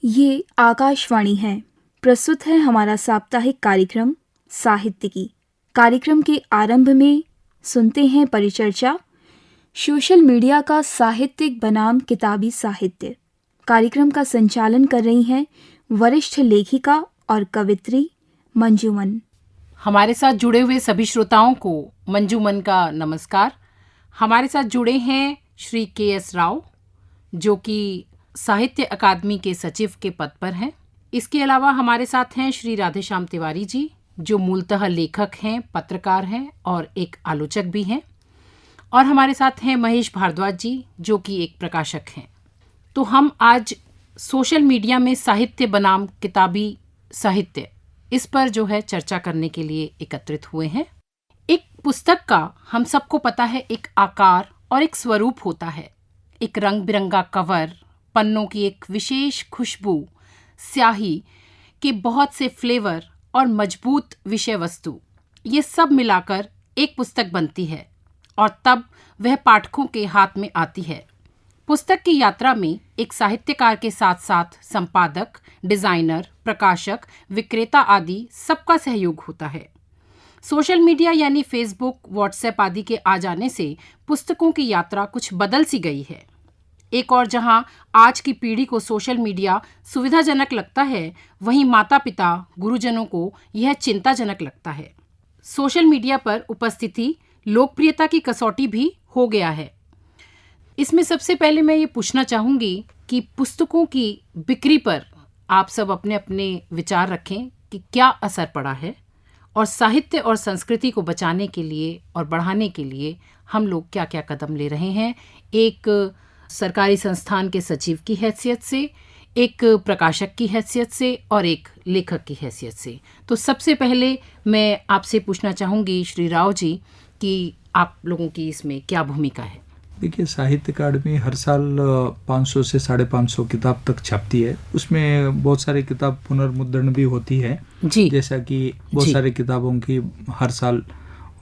ये आकाशवाणी है। प्रस्तुत है हमारा साप्ताहिक कार्यक्रम साहित्य की। कार्यक्रम के आरंभ में सुनते हैं परिचर्चा, सोशल मीडिया का साहित्यिक बनाम किताबी साहित्य। कार्यक्रम का संचालन कर रही हैं वरिष्ठ लेखिका और कवित्री मंजूमन। हमारे साथ जुड़े हुए सभी श्रोताओं को मंजूमन का नमस्कार। हमारे साथ जुड़े हैं श्री के.एस. राव, जो कि साहित्य अकादमी के सचिव के पद पर हैं। इसके अलावा हमारे साथ हैं श्री राधेश्याम तिवारी जी, जो मूलतः लेखक हैं, पत्रकार हैं और एक आलोचक भी हैं। और हमारे साथ हैं महेश भारद्वाज जी, जो कि एक प्रकाशक हैं। तो हम आज सोशल मीडिया में साहित्य बनाम किताबी साहित्य, इस पर जो है चर्चा करने के लिए एकत्रित हुए हैं। एक पुस्तक का हम सबको पता है एक आकार और एक स्वरूप होता है। एक रंग बिरंगा कवर, पन्नों की एक विशेष खुशबू, स्याही के बहुत से फ्लेवर और मजबूत विषय वस्तु, ये सब मिलाकर एक पुस्तक बनती है और तब वह पाठकों के हाथ में आती है। पुस्तक की यात्रा में एक साहित्यकार के साथ साथ संपादक, डिजाइनर, प्रकाशक, विक्रेता आदि सबका सहयोग होता है। सोशल मीडिया यानी फेसबुक, व्हाट्सएप आदि के आ जाने से पुस्तकों की यात्रा कुछ बदल सी गई है। एक और जहां आज की पीढ़ी को सोशल मीडिया सुविधाजनक लगता है, वहीं माता पिता, गुरुजनों को यह चिंताजनक लगता है। सोशल मीडिया पर उपस्थिति लोकप्रियता की कसौटी भी हो गया है। इसमें सबसे पहले मैं ये पूछना चाहूँगी कि पुस्तकों की बिक्री पर आप सब अपने अपने विचार रखें कि क्या असर पड़ा है, और साहित्य और संस्कृति को बचाने के लिए और बढ़ाने के लिए हम लोग क्या क्या कदम ले रहे हैं, एक सरकारी संस्थान के सचिव की हैसियत से, एक प्रकाशक की हैसियत से और एक लेखक की हैसियत से। तो सबसे पहले मैं आपसे पूछना चाहूँगी श्री राव जी कि आप लोगों की इसमें क्या भूमिका है। देखिए, साहित्य अकादमी हर साल 500 से 550 किताब तक छपती है। उसमें बहुत सारी किताब पुनर्मुद्रण भी होती है जी। जैसा कि बहुत सारी किताबों की हर साल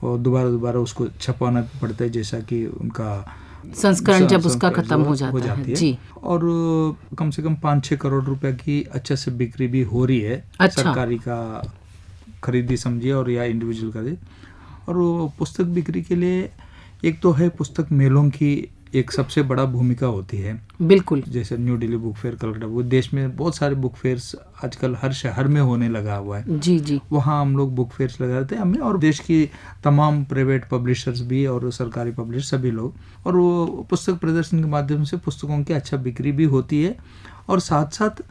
दोबारा उसको छपवाना पड़ता है, जैसा कि उनका संस्करण जब उसका खत्म हो जाता है जी। और कम से कम 5-6 करोड़ रुपए की अच्छे से बिक्री भी हो रही है। अच्छा। सरकारी का खरीदी समझिए और या इंडिविजुअल खरीदी। और वो पुस्तक बिक्री के लिए एक तो है पुस्तक मेलों की एक सबसे बड़ा भूमिका होती है। बिल्कुल। जैसे new Delhi book fair, Calcutta, वो देश में बहुत सारे बुक फेयर्स आजकल हर शहर में होने लगा हुआ है जी जी। वहाँ हम लोग बुक फेयर्स लगा रहे थे हमें, और देश की तमाम प्राइवेट पब्लिशर्स भी और सरकारी पब्लिशर सभी लोग। और वो पुस्तक प्रदर्शन के माध्यम से पुस्तकों की अच्छा बिक्री भी होती है। और साथ साथ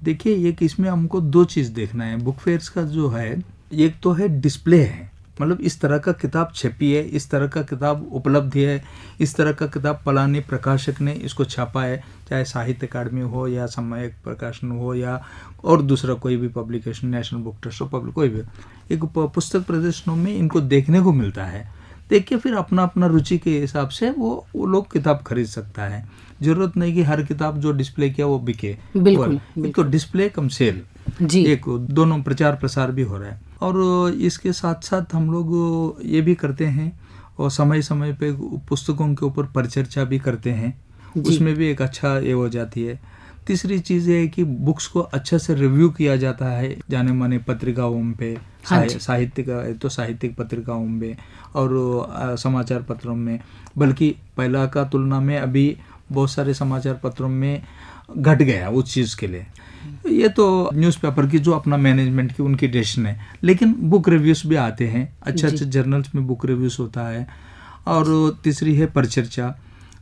देखिए, ये इसमें हमको दो चीज़ देखना है। बुक फेयर्स का जो है, एक तो है डिस्प्ले है, मतलब इस तरह का किताब छपी है, इस तरह का किताब उपलब्ध है, इस तरह का किताब फलाने प्रकाशक ने इसको छापा है, चाहे साहित्य अकादमी हो या सामयिक प्रकाशन हो या और दूसरा कोई भी पब्लिकेशन, नेशनल बुक ट्रस्ट हो, पब्लिक कोई भी, एक पुस्तक प्रदर्शनों में इनको देखने को मिलता है। देख के फिर अपना अपना रुचि के हिसाब से वो लोग किताब खरीद सकता है। जरूरत नहीं कि हर किताब जो डिस्प्ले किया वो बिके। बिल्कुल। एक तो डिस्प्ले कम सेल जी, एक दोनों प्रचार प्रसार भी हो रहा है। और इसके साथ साथ हम लोग ये भी करते हैं और समय समय पे पुस्तकों के ऊपर परिचर्चा भी करते हैं, उसमें भी एक अच्छा ये हो जाती है। तीसरी चीज़ है कि बुक्स को अच्छे से रिव्यू किया जाता है जाने माने पत्रिकाओं पे, साहित्य का तो साहित्यिक पत्रिकाओं में और समाचार पत्रों में, बल्कि पहला का तुलना में अभी बहुत सारे समाचार पत्रों में घट गया उस चीज़ के लिए। ये तो न्यूज़पेपर की जो अपना मैनेजमेंट की उनकी डिसीजन है, लेकिन बुक रिव्यूज़ भी आते हैं, अच्छे अच्छे जर्नल्स में बुक रिव्यूज़ होता है। और तीसरी है परिचर्चा।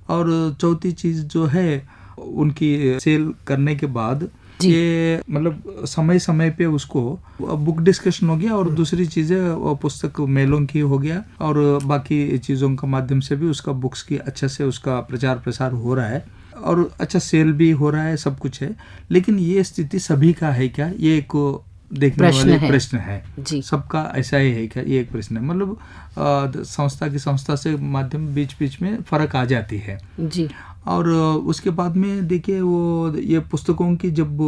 और चौथी चीज़ जो है, उनकी सेल करने के बाद ये मतलब समय समय पे उसको बुक डिस्कशन हो गया, और दूसरी चीज़ें पुस्तक मेलों की हो गया, और बाकी चीज़ों के माध्यम से भी उसका बुक्स की अच्छे से उसका प्रचार प्रसार हो रहा है और अच्छा सेल भी हो रहा है, सब कुछ है। लेकिन ये स्थिति सभी का है क्या, ये एक देखने वाले प्रश्न है जी। सबका ऐसा ही है क्या, ये एक प्रश्न है। मतलब संस्था से माध्यम बीच में फर्क आ जाती है जी। और उसके बाद में देखिए, वो ये पुस्तकों की जब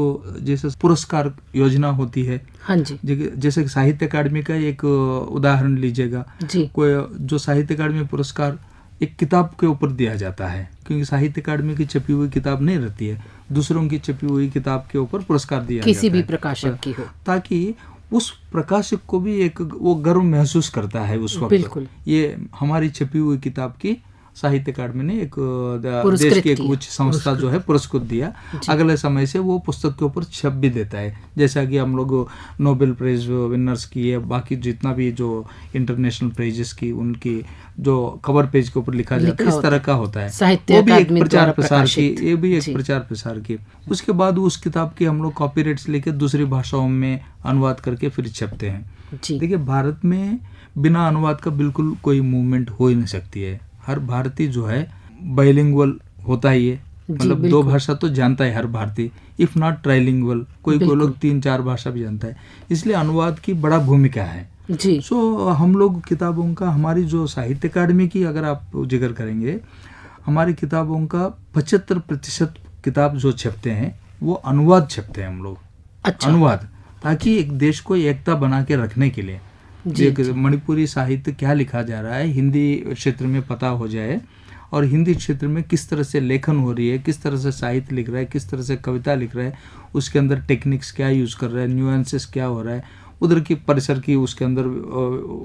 जैसे पुरस्कार योजना होती है, हाँ जी, जैसे साहित्य अकादमी का एक उदाहरण लीजिएगा जी। कोई जो साहित्य अकादमी पुरस्कार एक किताब के ऊपर दिया जाता है, क्योंकि साहित्य अकादमी की छपी हुई किताब नहीं रहती है, दूसरों की छपी हुई किताब के ऊपर पुरस्कार दिया किसी जाता भी है, प्रकाशक की हो, ताकि उस प्रकाशक को भी एक वो गर्व महसूस करता है उस वक्त। बिल्कुल। ये हमारी छपी हुई किताब की साहित्य अकादमी ने एक पुरस्कृत देश की एक किया। उच्च संस्था जो है पुरस्कृत दिया। अगले समय से वो पुस्तक के ऊपर छप भी देता है, जैसा कि हम लोग नोबेल प्राइज विनर्स की है, बाकी जितना भी जो इंटरनेशनल प्राइजेस की उनकी जो कवर पेज के ऊपर लिखा जाता है, इस तरह का होता है। साहित्य वो भी एक अकादमी प्रचार द्वारा प्रसार की, प्रकाशित। ये भी एक जी। प्रचार प्रसार की। उसके बाद उस किताब की हम लोग कॉपीराइट्स लेके दूसरी भाषाओं में अनुवाद करके फिर छपते हैं। जी। देखिए, भारत में बिना अनुवाद का बिल्कुल कोई मूवमेंट हो ही नहीं सकती है। हर भारतीय जो है बाइलिंगुअल होता ही है, मतलब दो भाषा तो जानता है हर भारतीय, इफ नॉट ट्राइलिंगुअल, कोई लोग 3-4 भाषा भी जानता है। इसलिए अनुवाद की बड़ा भूमिका है जी। हम लोग किताबों का, हमारी जो साहित्य अकादमी की अगर आप जिक्र करेंगे, हमारी किताबों का 75% किताब जो छपते हैं वो अनुवाद छपते हैं हम लोग। अच्छा। अनुवाद, ताकि एक देश को एकता बना के रखने के लिए मणिपुरी साहित्य क्या लिखा जा रहा है हिंदी क्षेत्र में पता हो जाए, और हिंदी क्षेत्र में किस तरह से लेखन हो रही है, किस तरह से साहित्य लिख रहा है, किस तरह से कविता लिख रहा है, उसके अंदर टेक्निक्स क्या यूज कर रहा है, न्यूएंसेस क्या हो रहा है, उधर की परिसर की उसके अंदर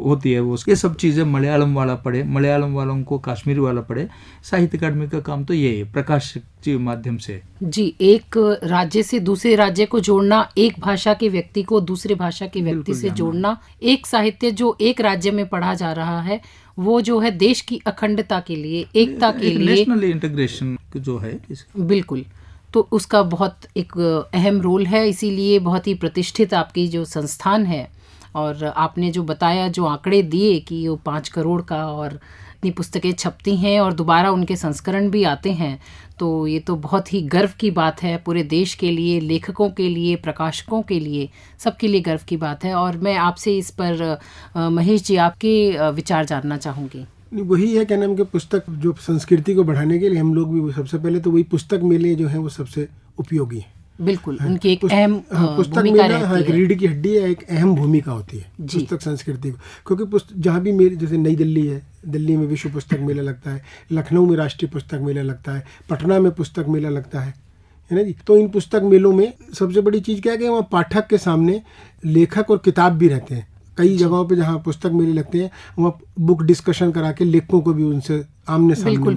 होती है वो, ये सब चीज़ें मलयालम वाला पढ़े, मलयालम वालों को कश्मीरी वाला पढ़े। साहित्य अकादमी का काम तो ये है, प्रकाशक के माध्यम से। जी, एक राज्य से दूसरे राज्य को जोड़ना, एक भाषा के व्यक्ति को दूसरे भाषा के व्यक्ति से जोड़ना, एक साहित्य जो एक राज्य में पढ़ा जा रहा है वो जो है देश की अखंडता के लिए, एकता के लिए, नेशनल इंटीग्रेशन जो है बिल्कुल, तो उसका बहुत एक अहम रोल है। इसीलिए बहुत ही प्रतिष्ठित आपकी जो संस्थान है, और आपने जो बताया, जो आंकड़े दिए कि वो 5 करोड़ का और इतनी पुस्तकें छपती हैं और दोबारा उनके संस्करण भी आते हैं, तो ये तो बहुत ही गर्व की बात है पूरे देश के लिए, लेखकों के लिए, प्रकाशकों के लिए, सबके लिए गर्व की बात है। और मैं आपसे इस पर महेश जी आपके विचार जानना चाहूँगी। वही है, क्या नाम के पुस्तक जो संस्कृति को बढ़ाने के लिए हम लोग भी सबसे पहले तो वही पुस्तक मेले जो है वो सबसे उपयोगी है। बिल्कुल, उनकी एक अहम पुस्तक मेला एक रीढ़ की हड्डी है, एक अहम भूमिका होती है पुस्तक संस्कृति को। क्योंकि जहाँ भी मेरे जैसे नई दिल्ली है, दिल्ली में विश्व पुस्तक मेला लगता है, लखनऊ में राष्ट्रीय पुस्तक मेला लगता है, पटना में पुस्तक मेला लगता है ना जी। तो इन पुस्तक मेलों में सबसे बड़ी चीज़ क्या है कि वहाँ पाठक के सामने लेखक और किताब भी रहते हैं। कई जगहों पे जहाँ पुस्तक मेले लगते हैं वहाँ बुक डिस्कशन करा के लेखकों को भी उनसे आमने सामने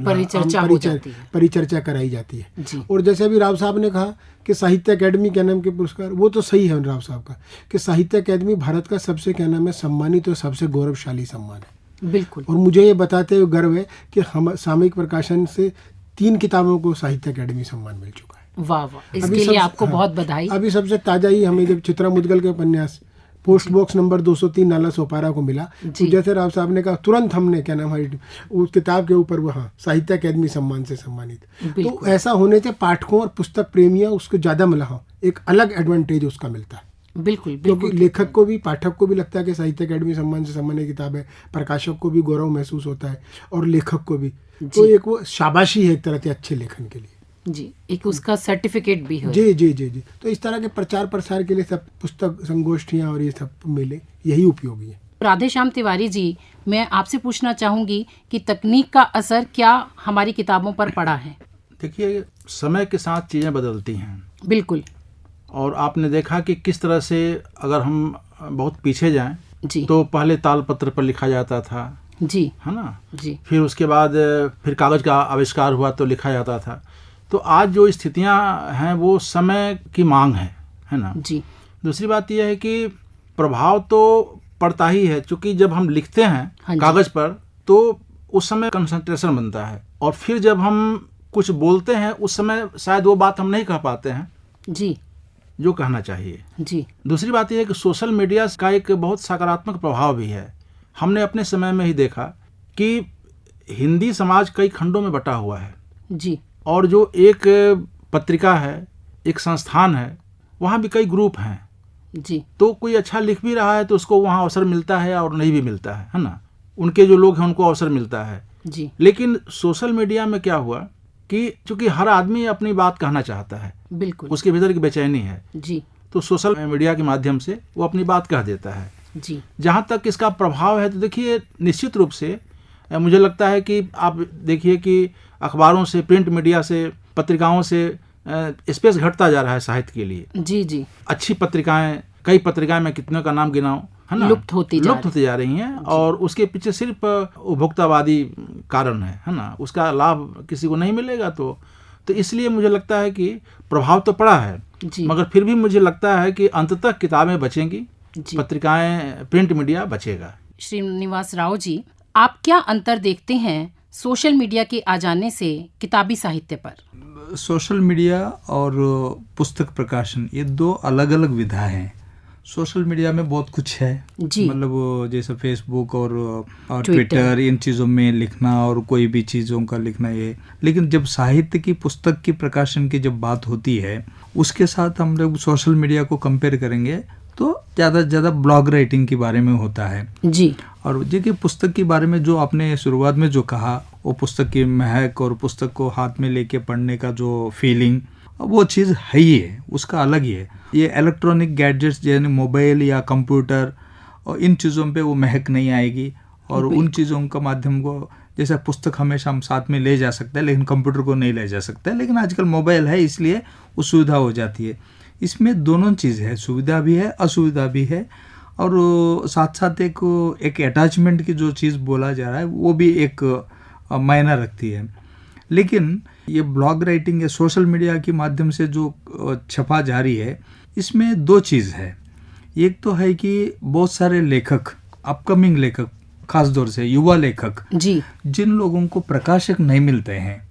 परिचर्चा कराई जाती है। और जैसे अभी राव साहब ने कहा कि साहित्य अकेडमी क्या नाम के पुरस्कार, वो तो सही है राव साहब का कि साहित्य अकेडमी भारत का सबसे क्या नाम है सम्मानित और सबसे गौरवशाली सम्मान है। बिल्कुल। और मुझे ये बताते हुए गर्व है कि हम सामयिक प्रकाशन से 3 किताबों को साहित्य अकेडमी सम्मान मिल चुका है। वाह वाह, इसके लिए आपको बहुत बधाई। अभी सबसे ताजा ही हमें जब चित्रा मुदगल के उपन्यास post box number 203 Nala Sopara को मिला, तो जैसे राव साहब ने कहा तुरंत हमने क्या नाम है उस किताब के ऊपर वहाँ साहित्य अकेडमी सम्मान से सम्मानित। तो ऐसा होने से पाठकों और पुस्तक प्रेमियों उसको ज्यादा मिला, एक अलग एडवांटेज उसका मिलता है। बिल्कुल, क्योंकि लेखक को भी, पाठक को भी लगता है कि साहित्य अकेडमी सम्मान से सम्मानित किताब है, प्रकाशक को भी गौरव महसूस होता है और लेखक को भी। तो एक वो शाबाशी है एक तरह से अच्छे लेखन के लिए जी, एक उसका सर्टिफिकेट भी है। जी जी जी जी। तो इस तरह के प्रचार प्रसार के लिए सब पुस्तक संगोष्ठियाँ और ये सब मेले यही उपयोगी है। राधेश्याम तिवारी जी, मैं आपसे पूछना चाहूंगी कि तकनीक का असर क्या हमारी किताबों पर पड़ा है? देखिए, समय के साथ चीज़ें बदलती हैं। बिल्कुल। और आपने देखा कि किस तरह से, अगर हम बहुत पीछे जाएं जी, तो पहले तालपत्र पर लिखा जाता था जी, है ना जी। फिर उसके बाद फिर कागज़ का आविष्कार हुआ तो लिखा जाता था। तो आज जो स्थितियां हैं वो समय की मांग है ना जी। दूसरी बात यह है कि प्रभाव तो पड़ता ही है, क्योंकि जब हम लिखते हैं कागज़ पर तो उस समय कंसंट्रेशन बनता है, और फिर जब हम कुछ बोलते हैं उस समय शायद वो बात हम नहीं कह पाते हैं जी, जो कहना चाहिए जी। दूसरी बात यह है कि सोशल मीडिया का एक बहुत सकारात्मक प्रभाव भी है। हमने अपने समय में ही देखा कि हिंदी समाज कई खंडों में बटा हुआ है जी, और जो एक पत्रिका है, एक संस्थान है, वहाँ भी कई ग्रुप हैं जी। तो कोई अच्छा लिख भी रहा है तो उसको वहाँ अवसर मिलता है और नहीं भी मिलता है ना। उनके जो लोग हैं उनको अवसर मिलता है जी। लेकिन सोशल मीडिया में क्या हुआ कि चूंकि हर आदमी अपनी बात कहना चाहता है, बिल्कुल, उसके भीतर की बेचैनी है जी, तो सोशल मीडिया के माध्यम से वो अपनी बात कह देता है जी। जहाँ तक इसका प्रभाव है तो देखिए निश्चित रूप से मुझे लगता है कि आप देखिए कि अखबारों से, प्रिंट मीडिया से, पत्रिकाओं से स्पेस घटता जा रहा है साहित्य के लिए। जी जी। अच्छी पत्रिकाएं, कई पत्रिकाएं मैं कितने का नाम गिनाऊं, है ना, लुप्त होती जा रही हैं, और उसके पीछे सिर्फ उपभोक्तावादी कारण है ना, उसका लाभ किसी को नहीं मिलेगा। तो इसलिए मुझे लगता है कि प्रभाव तो पड़ा है, मगर फिर भी मुझे लगता है कि अंततः किताबें बचेंगी, पत्रिकाएं, प्रिंट मीडिया बचेगा। श्रीनिवास राव जी, आप क्या अंतर देखते हैं सोशल मीडिया के आ जाने से किताबी साहित्य पर? सोशल मीडिया और पुस्तक प्रकाशन ये दो अलग अलग विधा हैं। सोशल मीडिया में बहुत कुछ है, मतलब जैसे फेसबुक और ट्विटर, इन चीज़ों में लिखना और कोई भी चीज़ों का लिखना ये। लेकिन जब साहित्य की, पुस्तक की प्रकाशन की जब बात होती है, उसके साथ हम लोग सोशल मीडिया को कंपेयर करेंगे तो ज़्यादा से ज़्यादा ब्लॉग राइटिंग के बारे में होता है जी। और जी पुस्तक के बारे में जो आपने शुरुआत में जो कहा, वो पुस्तक की महक और पुस्तक को हाथ में लेके पढ़ने का जो फीलिंग, वो चीज़ है ही है, उसका अलग ही है। ये इलेक्ट्रॉनिक गैजेट्स जैसे मोबाइल या कंप्यूटर और इन चीज़ों पे वो महक नहीं आएगी। और उन चीज़ों का माध्यम को, जैसे पुस्तक हमेशा हम साथ में ले जा सकते हैं लेकिन कंप्यूटर को नहीं ले जा सकते, लेकिन आजकल मोबाइल है इसलिए वो सुविधा हो जाती है। इसमें दोनों चीज़ है, सुविधा भी है, असुविधा भी है, और साथ साथ एक अटैचमेंट की जो चीज़ बोला जा रहा है वो भी एक मायना रखती है। लेकिन ये ब्लॉग राइटिंग या सोशल मीडिया के माध्यम से जो छपा जा रही है, इसमें दो चीज़ है। एक तो है कि बहुत सारे लेखक, अपकमिंग लेखक, खास तौर से युवा लेखक जी, जिन लोगों को प्रकाशक नहीं मिलते हैं,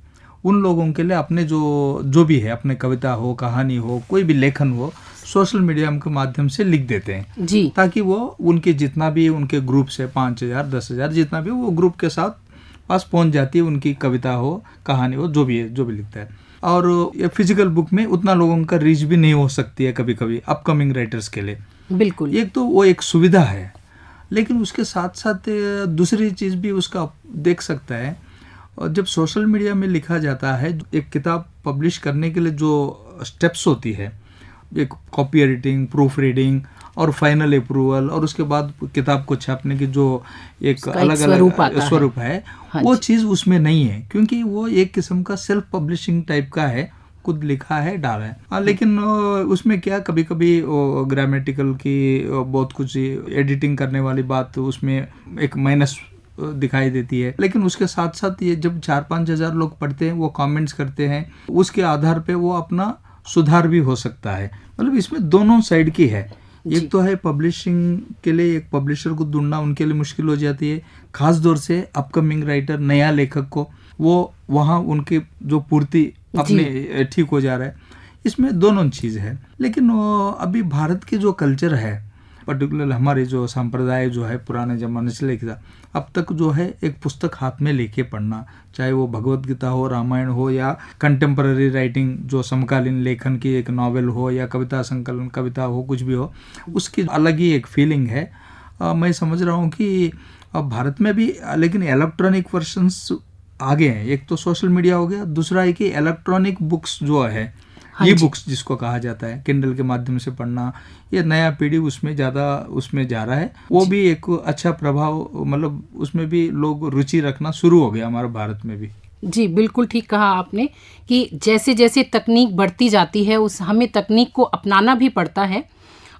उन लोगों के लिए अपने जो भी है, अपने कविता हो, कहानी हो, कोई भी लेखन हो, सोशल मीडिया के माध्यम से लिख देते हैं जी, ताकि वो उनके जितना भी उनके ग्रुप से 5,000 10,000 जितना भी वो ग्रुप के साथ पास पहुंच जाती है, उनकी कविता हो, कहानी हो, जो भी है, जो भी लिखता है। और ये फिजिकल बुक में उतना लोगों का रीच भी नहीं हो सकती है कभी कभी अपकमिंग राइटर्स के लिए। बिल्कुल, एक तो वो एक सुविधा है, लेकिन उसके साथ साथ दूसरी चीज़ भी उसका देख सकता है। और जब सोशल मीडिया में लिखा जाता है, एक किताब पब्लिश करने के लिए जो स्टेप्स होती है, एक कॉपी एडिटिंग, प्रूफ रीडिंग और फाइनल अप्रूवल, और उसके बाद किताब को छापने की जो एक अलग अलग स्वरूप है, वो चीज़ उसमें नहीं है, क्योंकि वो एक किस्म का सेल्फ पब्लिशिंग टाइप का है, खुद लिखा है, डाला है। लेकिन उसमें क्या कभी कभी ग्रामेटिकल की बहुत कुछ एडिटिंग करने वाली बात उसमें एक माइनस दिखाई देती है। लेकिन उसके साथ साथ ये जब 4-5 हज़ार लोग पढ़ते हैं, वो कमेंट्स करते हैं, उसके आधार पे वो अपना सुधार भी हो सकता है। मतलब इसमें दोनों साइड की है। एक तो है पब्लिशिंग के लिए एक पब्लिशर को ढूंढना उनके लिए मुश्किल हो जाती है, खास तौर से अपकमिंग राइटर, नया लेखक को, वो वहाँ उनकी जो पूर्ति अपने ठीक हो जा रहा है। इसमें दोनों चीज़ है। लेकिन अभी भारत के जो कल्चर है, पर्टिकुलर हमारे जो संप्रदाय जो है पुराने ज़माने से लेकर अब तक जो है, एक पुस्तक हाथ में लेके पढ़ना, चाहे वो भगवत गीता हो, रामायण हो, या कंटेम्पररी राइटिंग जो समकालीन लेखन की एक नॉवेल हो, या कविता संकलन कविता हो, कुछ भी हो, उसकी अलग ही एक फीलिंग है। मैं समझ रहा हूँ कि अब भारत में भी, लेकिन इलेक्ट्रॉनिक वर्जन्स आगे हैं। एक तो सोशल मीडिया हो गया, दूसरा है कि इलेक्ट्रॉनिक बुक्स जो है, ई बुक्स जिसको कहा जाता है, किंडल के माध्यम से पढ़ना, ये नया पीढ़ी उसमें ज़्यादा उसमें जा रहा है। वो भी एक अच्छा प्रभाव, मतलब उसमें भी लोग रुचि रखना शुरू हो गया हमारे भारत में भी। जी, बिल्कुल ठीक कहा आपने कि जैसे जैसे तकनीक बढ़ती जाती है, हमें तकनीक को अपनाना भी पड़ता है,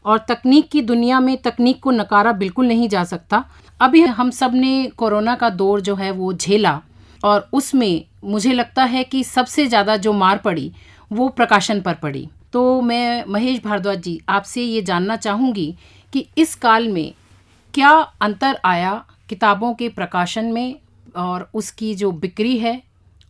और तकनीक की दुनिया में तकनीक को नकारा बिल्कुल नहीं जा सकता। अभी हम सब ने कोरोना का दौर जो है वो झेला, और उसमें मुझे लगता है कि सबसे ज़्यादा जो मार पड़ी वो प्रकाशन पर पड़ी। तो मैं महेश भारद्वाज जी आपसे ये जानना चाहूँगी कि इस काल में क्या अंतर आया किताबों के प्रकाशन में, और उसकी जो बिक्री है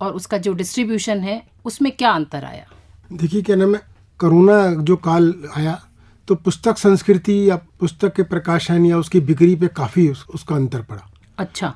और उसका जो डिस्ट्रीब्यूशन है, उसमें क्या अंतर आया? देखिए, क्या नाम है, कोरोना जो काल आया तो पुस्तक संस्कृति या पुस्तक के प्रकाशन या उसकी बिक्री पे काफ़ी उसका अंतर पड़ा। अच्छा।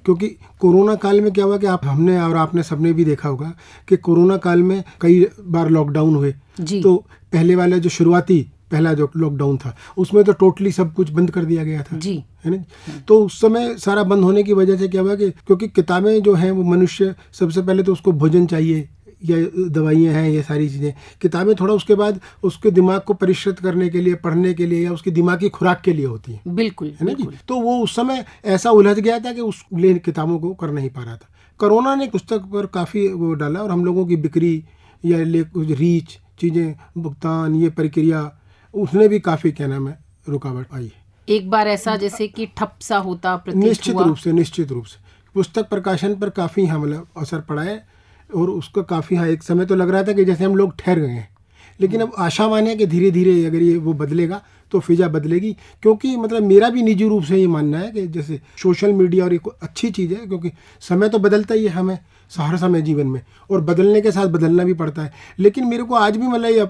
क्योंकि कोरोना काल में क्या हुआ कि हमने और आपने सबने भी देखा होगा कि कोरोना काल में कई बार लॉकडाउन हुए। तो पहले वाला जो शुरुआती पहला जो लॉकडाउन था, उसमें तो टोटली सब कुछ बंद कर दिया गया था, जी, है ना। तो उस समय सारा बंद होने की वजह से क्या हुआ कि क्योंकि किताबें जो हैं वो मनुष्य, सबसे पहले तो उसको भोजन चाहिए या दवाइयाँ हैं, ये सारी चीज़ें, किताबें थोड़ा उसके बाद उसके दिमाग को परिष्कृत करने के लिए, पढ़ने के लिए, या उसकी दिमागी खुराक के लिए होती है। बिल्कुल, है ना जी। तो वो उस समय ऐसा उलझ गया था कि उस लिए किताबों को कर नहीं पा रहा था। कोरोना ने पुस्तक पर काफ़ी वो डाला, और हम लोगों की बिक्री या रीच चीज़ें, भुगतान, ये प्रक्रिया, उसने भी काफ़ी क्या नाम है रुकावट आई है। एक बार ऐसा जैसे कि ठप सा होता प्रतीत निश्चित रूप से पुस्तक प्रकाशन पर काफ़ी मतलब असर पड़ा है। और उसका काफ़ी एक समय तो लग रहा था कि जैसे हम लोग ठहर गए हैं, लेकिन अब आशावान है कि धीरे धीरे अगर ये वो बदलेगा तो फिजा बदलेगी। क्योंकि मतलब मेरा भी निजी रूप से ये मानना है कि जैसे सोशल मीडिया और एक अच्छी चीज़ है, क्योंकि समय तो बदलता ही है हमें हर समय जीवन में, और बदलने के साथ बदलना भी पड़ता है। लेकिन मेरे को आज भी मतलब ये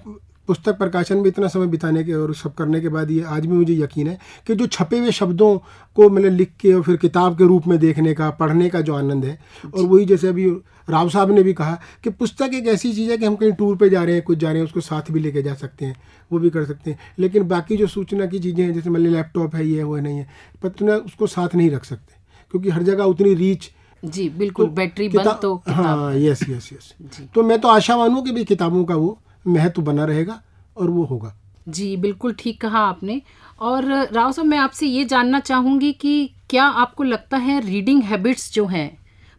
पुस्तक प्रकाशन में इतना समय बिताने के और सब करने के बाद ये आज भी मुझे यकीन है कि जो छपे हुए शब्दों को मतलब लिख के और फिर किताब के रूप में देखने का, पढ़ने का जो आनंद है, और वही जैसे अभी राव साहब ने भी कहा कि पुस्तक एक ऐसी चीज़ है कि हम कहीं टूर पे जा रहे हैं, कुछ जा रहे हैं, उसको साथ भी लेके जा सकते हैं, वो भी कर सकते हैं। लेकिन बाकी जो सूचना की चीज़ें हैं, जैसे मान ली लैपटॉप है, ये वो नहीं है, पर तुम उसको साथ नहीं रख सकते, क्योंकि हर जगह उतनी रीच। जी बिल्कुल, बैटरी बंद तो हाँ, यस। तो मैं तो आशावान हूँ कि भी किताबों का वो महत्व बना रहेगा और वो होगा। जी बिल्कुल ठीक कहा आपने। और राव साहब, मैं आपसे ये जानना चाहूँगी कि क्या आपको लगता है रीडिंग हैबिट्स जो हैं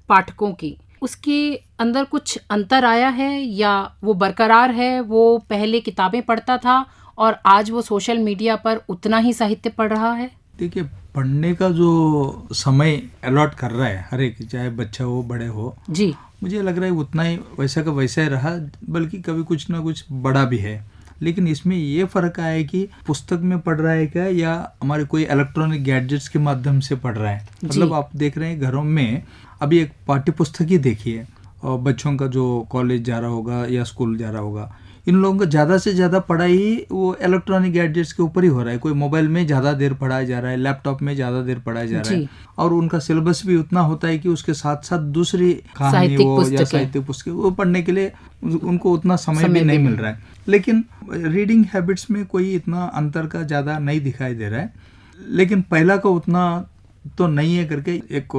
पाठकों की, उसके अंदर कुछ अंतर आया है या वो बरकरार है? वो पहले किताबें पढ़ता था और आज वो सोशल मीडिया पर उतना ही साहित्य पढ़ रहा है? देखिए, पढ़ने का जो समय अलॉट कर रहा है हर एक, चाहे बच्चा हो बड़े हो जी, मुझे लग रहा है उतना ही वैसा का वैसा ही रहा, बल्कि कभी कुछ ना कुछ बड़ा भी है। लेकिन इसमें ये फर्क आया है कि पुस्तक में पढ़ रहा है क्या या हमारे कोई इलेक्ट्रॉनिक गैजेट्स के माध्यम से पढ़ रहा है। मतलब आप देख रहे हैं घरों में अभी एक पाठ्य पुस्तक ही देखिए, और बच्चों का जो कॉलेज जा रहा होगा या स्कूल जा रहा होगा, इन लोगों का ज़्यादा से ज़्यादा पढ़ाई वो इलेक्ट्रॉनिक गैजेट्स के ऊपर ही हो रहा है। कोई मोबाइल में ज़्यादा देर पढ़ाया जा रहा है, लैपटॉप में ज़्यादा देर पढ़ाया जा रहा है, और उनका सिलेबस भी उतना होता है कि उसके साथ साथ दूसरी कहानी हो या साहित्यिक पुस्तकें वो पढ़ने के लिए उनको उतना समय भी नहीं मिल रहा है। लेकिन रीडिंग हैबिट्स में कोई इतना अंतर का ज़्यादा नहीं दिखाई दे रहा है। लेकिन पहला का उतना तो नहीं है करके एक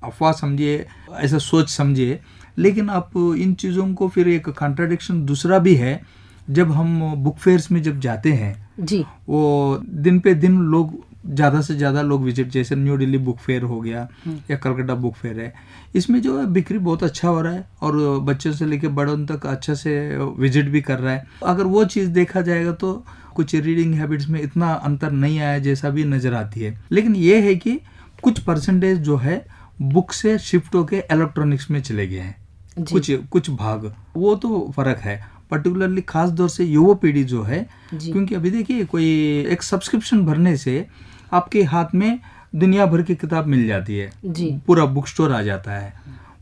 अफवाह समझिए, ऐसा सोच समझिए। लेकिन आप इन चीज़ों को फिर एक कॉन्ट्राडिक्शन दूसरा भी है, जब हम बुक फेयर्स में जब जाते हैं जी, वो दिन पे दिन लोग ज़्यादा से ज़्यादा लोग विजिट, जैसे न्यू दिल्ली बुक फेयर हो गया या कलकत्ता बुक फेयर है, इसमें जो है बिक्री बहुत अच्छा हो रहा है और बच्चों से लेकर बड़ों तक अच्छा से विजिट भी कर रहा है। अगर वो चीज़ देखा जाएगा तो कुछ रीडिंग हैबिट्स में इतना अंतर नहीं आया जैसा भी नज़र आती है। लेकिन ये है कि कुछ परसेंटेज जो है बुक से शिफ्ट होके इलेक्ट्रॉनिक्स में चले गए हैं, कुछ भाग, वो तो फर्क है। पर्टिकुलरली खास तौर से युवा पीढ़ी जो है, क्योंकि अभी देखिए कोई एक सब्सक्रिप्शन भरने से आपके हाथ में दुनिया भर की किताब मिल जाती है, पूरा बुक स्टोर आ जाता है,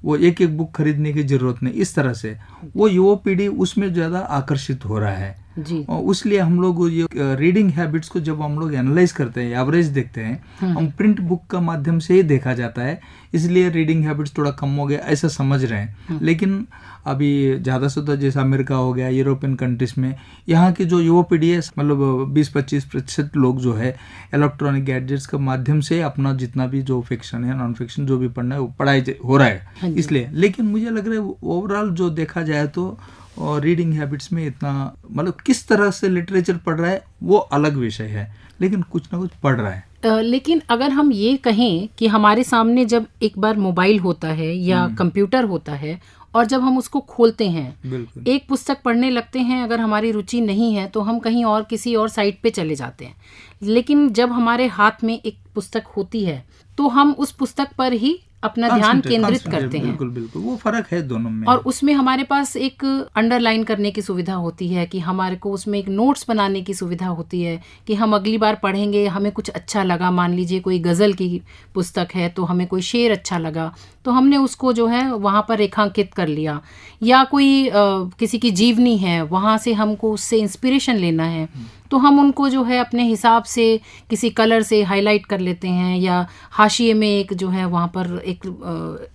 वो एक एक बुक खरीदने की जरूरत नहीं। इस तरह से वो युवा पीढ़ी उसमें ज़्यादा आकर्षित हो रहा है और इसलिए हम लोग ये रीडिंग हैबिट्स को जब हम लोग एनालाइज करते हैं, एवरेज देखते हैं, हम प्रिंट बुक का माध्यम से ही देखा जाता है, इसलिए रीडिंग हैबिट्स थोड़ा कम हो गया ऐसा समझ रहे हैं। लेकिन अभी ज़्यादा से तो जैसे अमेरिका हो गया, यूरोपियन कंट्रीज में, यहाँ की जो युवा पीढ़ी है मतलब 20-25% लोग जो है इलेक्ट्रॉनिक गैजेट्स के माध्यम से अपना जितना भी जो फिक्शन है, नॉन फिक्शन जो भी पढ़ना है वो पढ़ाई हो रहा है इसलिए। लेकिन मुझे लग रहा है ओवरऑल जो देखा जाए तो और रीडिंग हैबिट्स में इतना मतलब किस तरह से लिटरेचर पढ़ रहा है वो अलग विषय है, लेकिन कुछ ना कुछ पढ़ रहा है। लेकिन अगर हम ये कहें कि हमारे सामने जब एक बार मोबाइल होता है या कंप्यूटर होता है और जब हम उसको खोलते हैं, एक पुस्तक पढ़ने लगते हैं, अगर हमारी रुचि नहीं है तो हम कहीं और किसी और साइट पे चले जाते हैं। लेकिन जब हमारे हाथ में एक पुस्तक होती है तो हम उस पुस्तक पर ही अपना ध्यान केंद्रित करते हैं। बिल्कुल वो फर्क है दोनों में। और उसमें हमारे पास एक अंडरलाइन करने की सुविधा होती है कि हमारे को उसमें एक नोट्स बनाने की सुविधा होती है कि हम अगली बार पढ़ेंगे, हमें कुछ अच्छा लगा, मान लीजिए कोई गज़ल की पुस्तक है तो हमें कोई शेर अच्छा लगा तो हमने उसको जो है वहाँ पर रेखांकित कर लिया, या कोई किसी की जीवनी है वहाँ से हमको उससे इंस्पिरेशन लेना है तो हम उनको जो है अपने हिसाब से किसी कलर से हाईलाइट कर लेते हैं या हाशिए में एक जो है वहाँ पर एक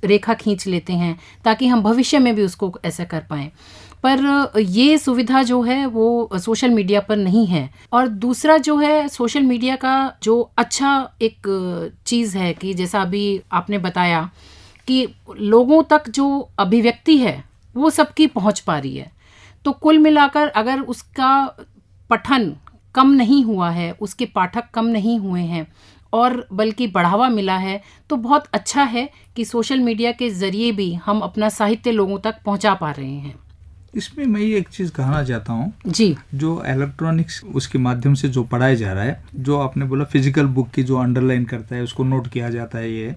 रेखा खींच लेते हैं ताकि हम भविष्य में भी उसको ऐसा कर पाएं। पर ये सुविधा जो है वो सोशल मीडिया पर नहीं है। और दूसरा जो है सोशल मीडिया का जो अच्छा एक चीज़ है कि जैसा अभी आपने बताया कि लोगों तक जो अभिव्यक्ति है वो सबकी पहुंच पा रही है। तो कुल मिलाकर अगर उसका पठन कम नहीं हुआ है, उसके पाठक कम नहीं हुए हैं और बल्कि बढ़ावा मिला है, तो बहुत अच्छा है कि सोशल मीडिया के ज़रिए भी हम अपना साहित्य लोगों तक पहुंचा पा रहे हैं। इसमें मैं ये एक चीज़ कहना चाहता हूँ जी, जो इलेक्ट्रॉनिक्स उसके माध्यम से जो पढ़ाया जा रहा है, जो आपने बोला फिजिकल बुक की जो अंडरलाइन करता है उसको नोट किया जाता है ये,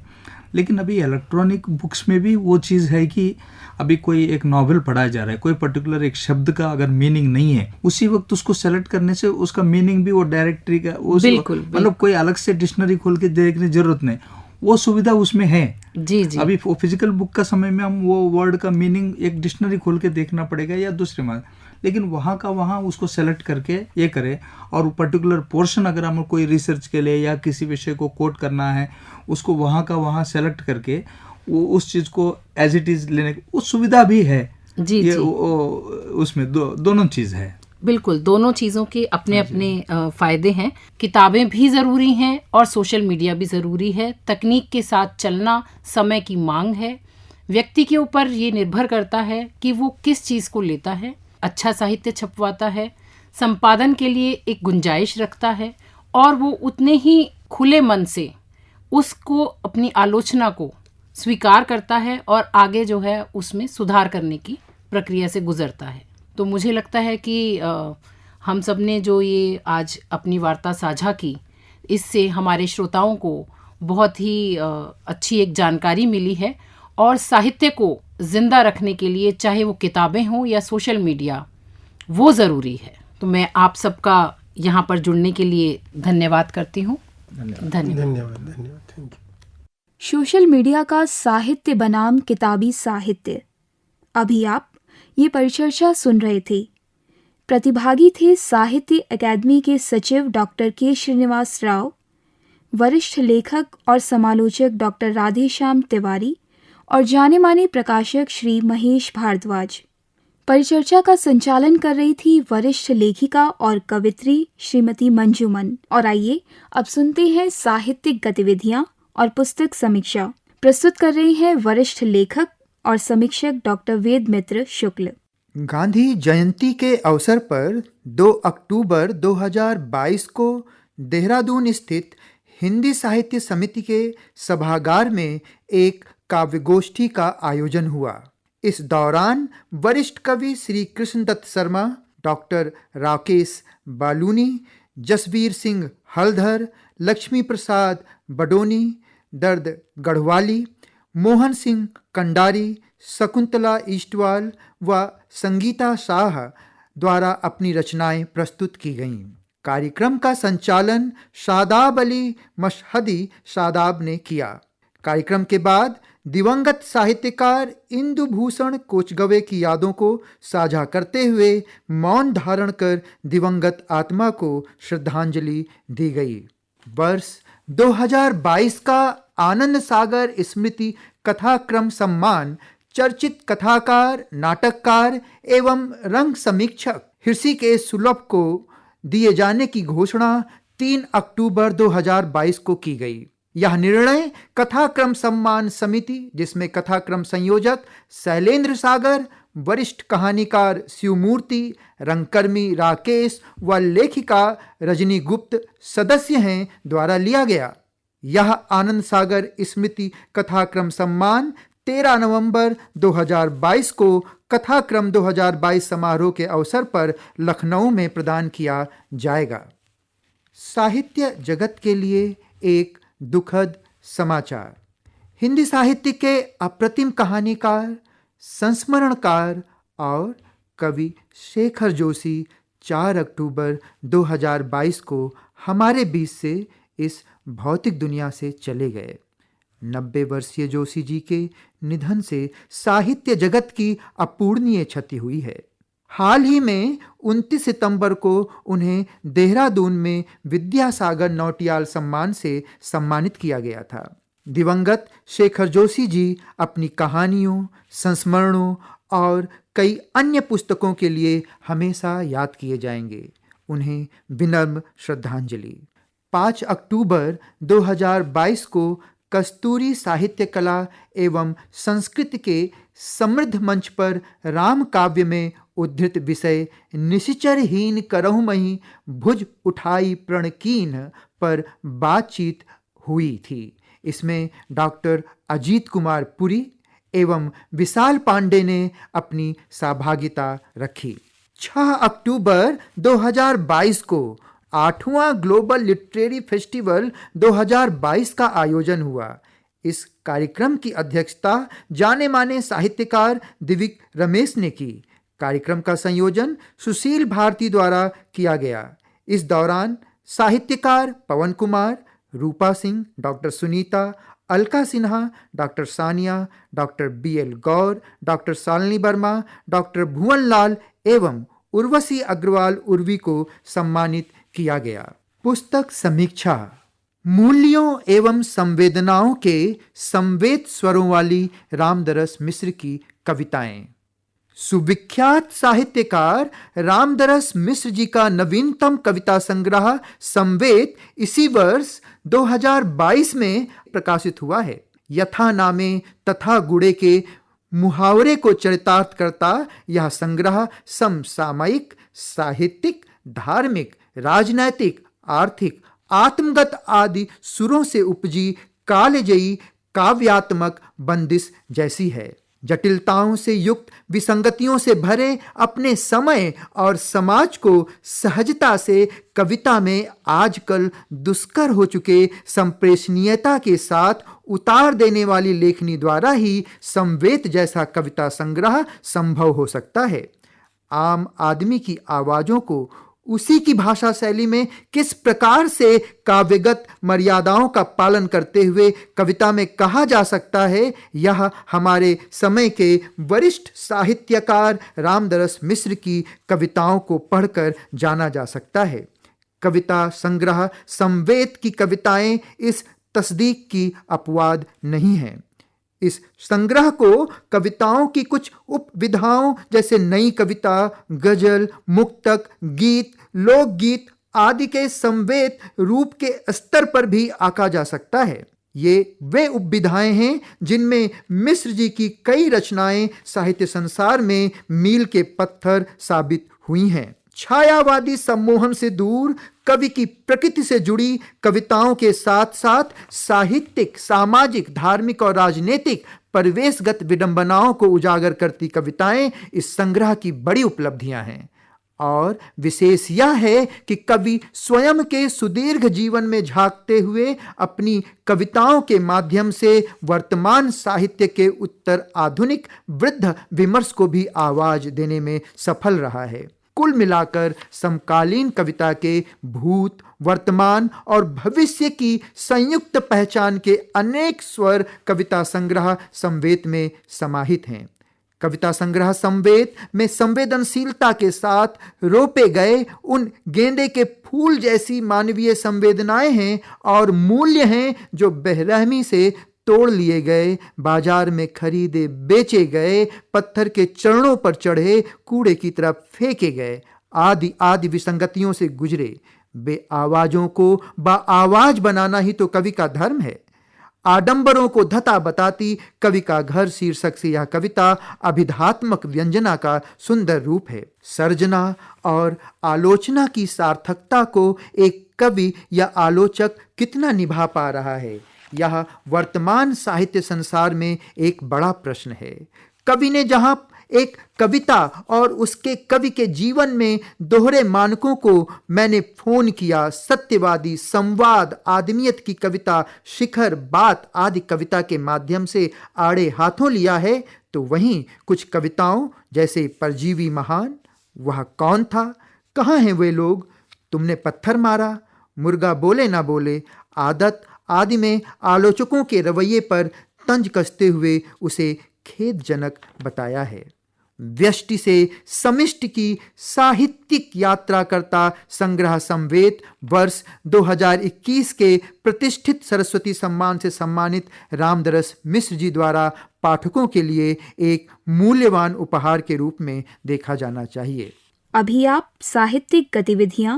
लेकिन अभी इलेक्ट्रॉनिक बुक्स में भी वो चीज़ है कि अभी कोई एक नॉवेल पढ़ाया जा रहा है, कोई पर्टिकुलर एक शब्द का अगर मीनिंग नहीं है, उसी वक्त उसको सेलेक्ट करने से उसका मीनिंग भी वो डायरेक्टरी का मतलब कोई अलग से डिक्शनरी खोल के देखने की जरूरत नहीं, वो सुविधा उसमें है। जी जी, अभी फिजिकल बुक का समय में हम वो वर्ड का मीनिंग एक डिक्शनरी खोल के देखना पड़ेगा या दूसरे में, लेकिन वहाँ का वहाँ उसको सेलेक्ट करके ये करे, और पर्टिकुलर पोर्शन अगर हम कोई रिसर्च के लिए या किसी विषय को कोट करना है उसको वहाँ का वहाँ सेलेक्ट करके वो उस चीज़ को एज इट इज़ लेने की उस सुविधा भी है। जी ये जी, उसमें दोनों चीज़ है। बिल्कुल, दोनों चीज़ों के अपने अपने फ़ायदे हैं। किताबें भी ज़रूरी हैं और सोशल मीडिया भी ज़रूरी है। तकनीक के साथ चलना समय की मांग है। व्यक्ति के ऊपर ये निर्भर करता है कि वो किस चीज़ को लेता है। अच्छा साहित्य छपवाता है, संपादन के लिए एक गुंजाइश रखता है और वो उतने ही खुले मन से उसको अपनी आलोचना को स्वीकार करता है और आगे जो है उसमें सुधार करने की प्रक्रिया से गुजरता है। तो मुझे लगता है कि हम सब ने जो ये आज अपनी वार्ता साझा की, इससे हमारे श्रोताओं को बहुत ही अच्छी एक जानकारी मिली है और साहित्य को जिंदा रखने के लिए चाहे वो किताबें हों या सोशल मीडिया, वो ज़रूरी है। तो मैं आप सबका यहाँ पर जुड़ने के लिए धन्यवाद करती हूँ। धन्यवाद। Thank you. सोशल मीडिया का साहित्य बनाम किताबी साहित्य। अभी आप ये परिचर्चा सुन रहे थे। प्रतिभागी थे साहित्य अकादमी के सचिव डॉक्टर के श्रीनिवास राव, वरिष्ठ लेखक और समालोचक डॉक्टर राधेश्याम तिवारी और जाने माने प्रकाशक श्री महेश भारद्वाज। परिचर्चा का संचालन कर रही थी वरिष्ठ लेखिका और कवित्री श्रीमती मंजुमन। और आइए अब सुनते हैं साहित्यिक गतिविधियां और पुस्तक समीक्षा। प्रस्तुत कर रहे हैं वरिष्ठ लेखक और समीक्षक डॉक्टर वेद मित्र शुक्ल। गांधी जयंती के अवसर पर 2 अक्टूबर 2022 को देहरादून स्थित हिंदी साहित्य समिति के सभागार में एक काव्यगोष्ठी का आयोजन हुआ। इस दौरान वरिष्ठ कवि श्री कृष्णदत्त शर्मा, डॉक्टर राकेश बालूनी, जसवीर सिंह हलधर, लक्ष्मी प्रसाद बडोनी, दर्द गढ़वाली, मोहन सिंह कंडारी, शकुंतला ईस्टवाल व संगीता शाह द्वारा अपनी रचनाएं प्रस्तुत की गईं। कार्यक्रम का संचालन शादाब अली मशहदी शादाब ने किया। कार्यक्रम के बाद दिवंगत साहित्यकार इंदु भूषण कोचगवे की यादों को साझा करते हुए मौन धारण कर दिवंगत आत्मा को श्रद्धांजलि दी गई। वर्ष 2022 का आनंद सागर स्मृति कथाक्रम सम्मान चर्चित कथाकार, नाटककार एवं रंग समीक्षक ऋषिकेश सुलभ को दिए जाने की घोषणा 3 अक्टूबर 2022 को की गई। यह निर्णय कथाक्रम सम्मान समिति, जिसमें कथाक्रम संयोजक शैलेंद्र सागर, वरिष्ठ कहानीकार शिवमूर्ति, रंगकर्मी राकेश व लेखिका रजनी गुप्त सदस्य हैं, द्वारा लिया गया। यह आनंद सागर स्मृति कथाक्रम सम्मान 13 नवंबर 2022 को कथाक्रम 2022 समारोह के अवसर पर लखनऊ में प्रदान किया जाएगा। साहित्य जगत के लिए एक दुखद समाचार। हिंदी साहित्य के अप्रतिम कहानीकार, संस्मरणकार और कवि शेखर जोशी 4 अक्टूबर 2022 को हमारे बीच से इस भौतिक दुनिया से चले गए। 90 वर्षीय जोशी जी के निधन से साहित्य जगत की अपूर्णीय क्षति हुई है। हाल ही में 29 सितंबर को उन्हें देहरादून में विद्यासागर नौटियाल सम्मान से सम्मानित किया गया था। दिवंगत शेखर जोशी जी अपनी कहानियों, संस्मरणों और कई अन्य पुस्तकों के लिए हमेशा याद किए जाएंगे। उन्हें विनम्र श्रद्धांजलि। 5 अक्टूबर 2022 को कस्तूरी साहित्य कला एवं संस्कृत के समृद्ध मंच पर राम काव्य में उद्धृत विषय निशिचरहीन करहुमहि भुज उठाई प्रणकीन पर बातचीत हुई थी। इसमें डॉक्टर अजीत कुमार पुरी एवं विशाल पांडे ने अपनी सहभागिता रखी। 6 अक्टूबर 2022 को 8वां ग्लोबल लिटरेरी फेस्टिवल 2022 का आयोजन हुआ। इस कार्यक्रम की अध्यक्षता जाने माने साहित्यकार दिविक रमेश ने की। कार्यक्रम का संयोजन सुशील भारती द्वारा किया गया। इस दौरान साहित्यकार Pawan Kumar, Rupa Singh, doctor Sunita, Alka Sinha, doctor Sania, doctor BL Gaur, doctor Shalini Verma, doctor Bhuvan Lal एवं उर्वशी अग्रवाल उर्वी को सम्मानित किया गया। पुस्तक समीक्षा, मूल्यों एवं संवेदनाओं के संवेद स्वरों वाली रामदरस मिश्र की कविताएं। सुविख्यात साहित्यकार रामदरस मिश्र जी का नवीनतम कविता संग्रह संवेद इसी वर्ष 2022 में प्रकाशित हुआ है। यथा नामे तथा गुणे के मुहावरे को चरितार्थ करता यह संग्रह समसामयिक, साहित्यिक, धार्मिक, राजनैतिक, आर्थिक, आत्मगत आदि सुरों से उपजी कालजयी काव्यात्मक बंदिश जैसी है। जटिलताओं से युक्त विसंगतियों से भरे अपने समय और समाज को सहजता से कविता में आजकल दुष्कर हो चुके संप्रेषणीयता के साथ उतार देने वाली लेखनी द्वारा ही संवेद जैसा कविता संग्रह संभव हो सकता है। आम आदमी की आवाजों को उसी की भाषा शैली में किस प्रकार से काव्यगत मर्यादाओं का पालन करते हुए कविता में कहा जा सकता है, यह हमारे समय के वरिष्ठ साहित्यकार रामदरस मिश्र की कविताओं को पढ़कर जाना जा सकता है। कविता संग्रह संवेद की कविताएं इस तस्दीक की अपवाद नहीं हैं। इस संग्रह को कविताओं की कुछ उपविधाओं जैसे नई कविता, गजल, मुक्तक, गीत, लोकगीत आदि के संवेद रूप के स्तर पर भी आंका जा सकता है। ये वे उपविधाएं हैं जिनमें मिश्र जी की कई रचनाएं साहित्य संसार में मील के पत्थर साबित हुई हैं। छायावादी सम्मोहन से दूर कवि की प्रकृति से जुड़ी कविताओं के साथ साथ साहित्यिक, सामाजिक, धार्मिक और राजनीतिक परिवेशगत विडंबनाओं को उजागर करती कविताएं इस संग्रह की बड़ी उपलब्धियां हैं। और विशेष यह है कि कवि स्वयं के सुदीर्घ जीवन में झांकते हुए अपनी कविताओं के माध्यम से वर्तमान साहित्य के उत्तर आधुनिक वृद्ध विमर्श को भी आवाज देने में सफल रहा है। कुल मिलाकर समकालीन कविता के भूत, वर्तमान और भविष्य की संयुक्त पहचान के अनेक स्वर कविता संग्रह संवेद में समाहित हैं। कविता संग्रह संवेद में संवेदनशीलता के साथ रोपे गए उन गेंदे के फूल जैसी मानवीय संवेदनाएं हैं और मूल्य हैं जो बेरहमी से तोड़ लिए गए, बाजार में खरीदे बेचे गए, पत्थर के चरणों पर चढ़े कूड़े की तरफ फेंके गए, आदि आदि विसंगतियों से गुजरे। बे आवाजों को बाआवाज बनाना ही तो कवि का धर्म है। आडंबरों को धता बताती कवि का घर शीर्षक से यह कविता अभिधात्मक व्यंजना का सुंदर रूप है। सर्जना और आलोचना की सार्थकता को एक कवि या आलोचक कितना निभा पा रहा है, यह वर्तमान साहित्य संसार में एक बड़ा प्रश्न है। कवि ने जहां एक कविता और उसके कवि के जीवन में दोहरे मानकों को मैंने फोन किया, सत्यवादी, संवाद, आदमियत की कविता, शिखर, बात आदि कविता के माध्यम से आड़े हाथों लिया है, तो वहीं कुछ कविताओं जैसे परजीवी महान, वह कौन था, कहाँ हैं वे लोग, तुमने पत्थर मारा, मुर्गा बोले ना बोले, आदत आदि में आलोचकों के रवैये पर तंज कसते हुए उसे खेदजनक बताया है। व्यष्टि से समिष्टि की साहित्यिक यात्रा करता संग्रह संवेद वर्ष 2021 के प्रतिष्ठित सरस्वती सम्मान से सम्मानित रामदरस मिश्र जी द्वारा पाठकों के लिए एक मूल्यवान उपहार के रूप में देखा जाना चाहिए। अभी आप साहित्यिक गतिविधियां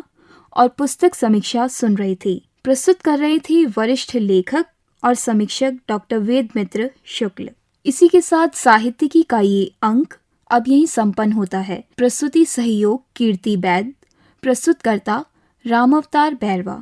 और पुस्तक समीक्षा सुन रहे थे। प्रस्तुत कर रहे थे वरिष्ठ लेखक और समीक्षक डॉक्टर वेद मित्र शुक्ल। इसी के साथ साहित्यिकी का ये अंक अब यहीं संपन्न होता है। प्रस्तुति सहयोग कीर्ति बैद, प्रस्तुतकर्ता राम अवतार बैरवा।